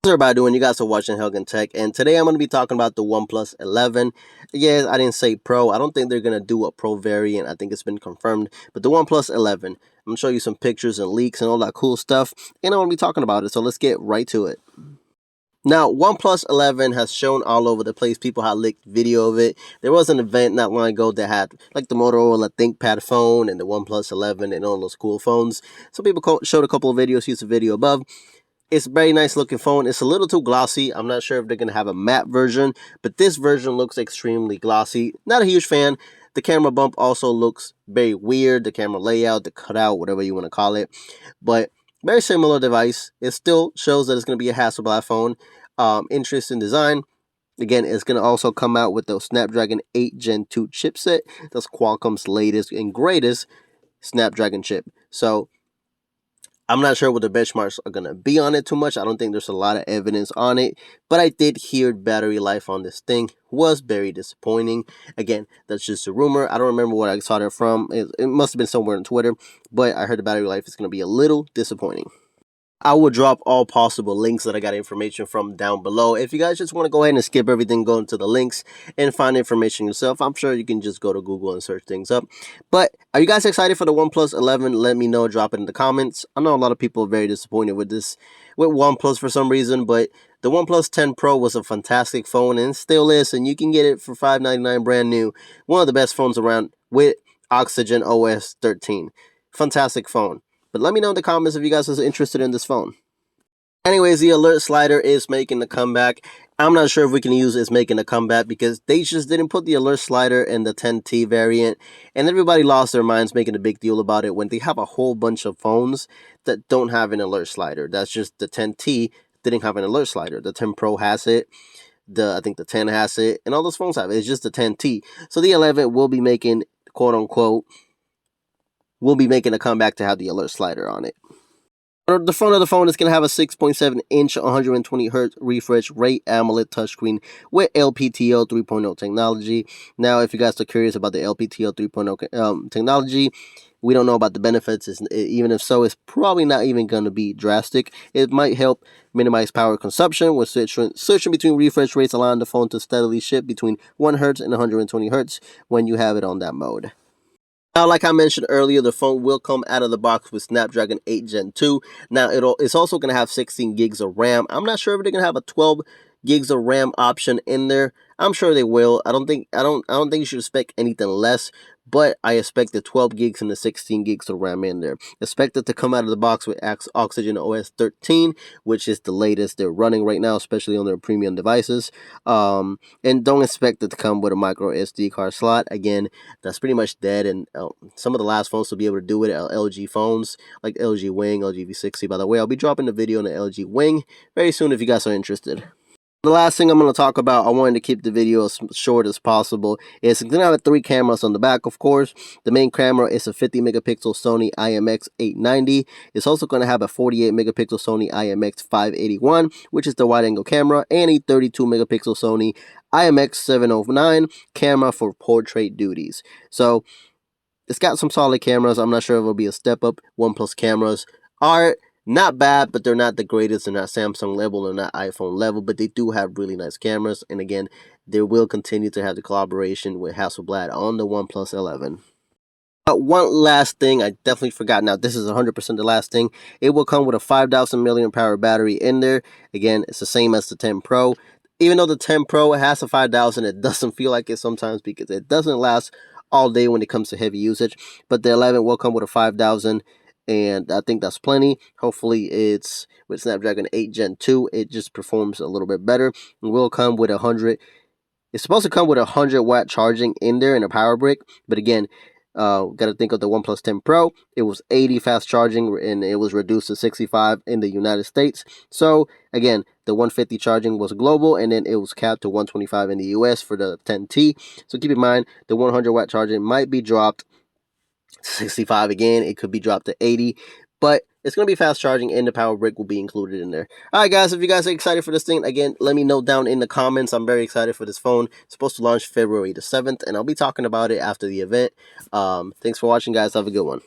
How's everybody doing? You guys are watching Helgen Tech, and today I'm going to be talking about the OnePlus 11. Yes, I didn't say Pro. I don't think they're going to do a Pro variant. I think it's been confirmed. But the OnePlus 11, I'm going to show you some pictures and leaks and all that cool stuff, and I'm going to be talking about it, so let's get right to it. Now, OnePlus 11 has shown all over the place. People have leaked video of it. There was an event not long ago that had like the Motorola ThinkPad phone and the OnePlus 11 and all those cool phones. Some people showed a couple of videos. Here's a video above. It's a very nice looking phone. It's a little too glossy. I'm not sure if they're going to have a matte version, but this version looks extremely glossy. Not a huge fan. The camera bump also looks very weird. The camera layout, the cutout, whatever you want to call it. But very similar device. It still shows that it's going to be a Hasselblad phone. Interesting design. Again, it's going to also come out with the Snapdragon 8 Gen 2 chipset. That's Qualcomm's latest and greatest Snapdragon chip. So I'm not sure what the benchmarks are going to be on it too much. I don't think there's a lot of evidence on it, but I did hear battery life on this thing was very disappointing. Again, that's just a rumor. I don't remember what I saw it from. It must have been somewhere on Twitter, but I heard the battery life is going to be a little disappointing. I will drop all possible links that I got information from down below. If you guys just want to go ahead and skip everything, go into the links and find information yourself, I'm sure you can just go to Google and search things up. But are you guys excited for the OnePlus 11? Let me know. Drop it in the comments. I know a lot of people are very disappointed with OnePlus for some reason, but the OnePlus 10 Pro was a fantastic phone and still is, and you can get it for $599 brand new. One of the best phones around with Oxygen OS 13. Fantastic phone. But let me know in the comments if you guys are interested in this phone. Anyways, the alert slider is making a comeback. I'm not sure if we can use it's making a comeback because they just didn't put the alert slider in the 10T variant. And everybody lost their minds making a big deal about it when they have a whole bunch of phones that don't have an alert slider. That's just the 10T didn't have an alert slider. The 10 Pro has it. I think the 10 has it. And all those phones have it. It's just the 10T. So the 11 will be making, quote unquote, will be making a comeback to have the alert slider on it. The front of the phone is going to have a 6.7-inch 120Hz refresh rate AMOLED touchscreen with LPTO 3.0 technology. Now, if you guys are curious about the LPTO 3.0 technology, we don't know about the benefits. Even if so, it's probably not even going to be drastic. It might help minimize power consumption when switching between refresh rates, allowing the phone to steadily shift between 1 Hz and 120 Hz when you have it on that mode. Now, like I mentioned earlier, the phone will come out of the box with Snapdragon 8 Gen 2. Now, it's also going to have 16 gigs of RAM. I'm not sure if they're going to have a 12 gigs of RAM option in there. I'm sure they will. I don't think you should expect anything less, but I expect the 12 gigs and the 16 gigs of RAM in there. Expect it to come out of the box with Oxygen OS 13, which is the latest they're running right now, especially on their premium devices. And don't expect it to come with a micro SD card slot. Again, that's pretty much dead, and some of the last phones to be able to do it are LG phones, like LG Wing, LG V60. By the way, I'll be dropping a video on the LG Wing very soon if you guys are interested. The last thing I'm going to talk about, I wanted to keep the video as short as possible, is it's going to have 3 cameras on the back, of course. The main camera is a 50 megapixel Sony IMX890. It's also going to have a 48 megapixel Sony IMX581, which is the wide angle camera, and a 32 megapixel Sony IMX709 camera for portrait duties. So it's got some solid cameras. I'm not sure if it'll be a step up. OnePlus cameras are not bad, but they're not the greatest. They're not Samsung level, they're not iPhone level, but they do have really nice cameras. And again, they will continue to have the collaboration with Hasselblad on the OnePlus 11. But one last thing, I definitely forgot. Now, this is 100% the last thing. It will come with a 5,000 mAh battery in there. Again, it's the same as the 10 Pro. Even though the 10 Pro has a 5,000, it doesn't feel like it sometimes because it doesn't last all day when it comes to heavy usage. But the 11 will come with a 5,000, and I think that's plenty. Hopefully, it's with Snapdragon 8 Gen 2. It just performs a little bit better. It will come with 100. It's supposed to come with 100-watt charging in there and a power brick. But again, got to think of the OnePlus 10 Pro. It was 80 fast charging, and it was reduced to 65 in the United States. So again, the 150 charging was global, and then it was capped to 125 in the US for the 10T. So keep in mind, the 100-watt charging might be dropped 65 again. It could be dropped to 80, but it's going to be fast charging, and the power brick will be included in there. Alright guys, if you guys are excited for this thing, again, let me know down in the comments. I'm very excited for this phone. It's supposed to launch February the 7th, and I'll be talking about it after the event. Thanks for watching guys. Have a good one.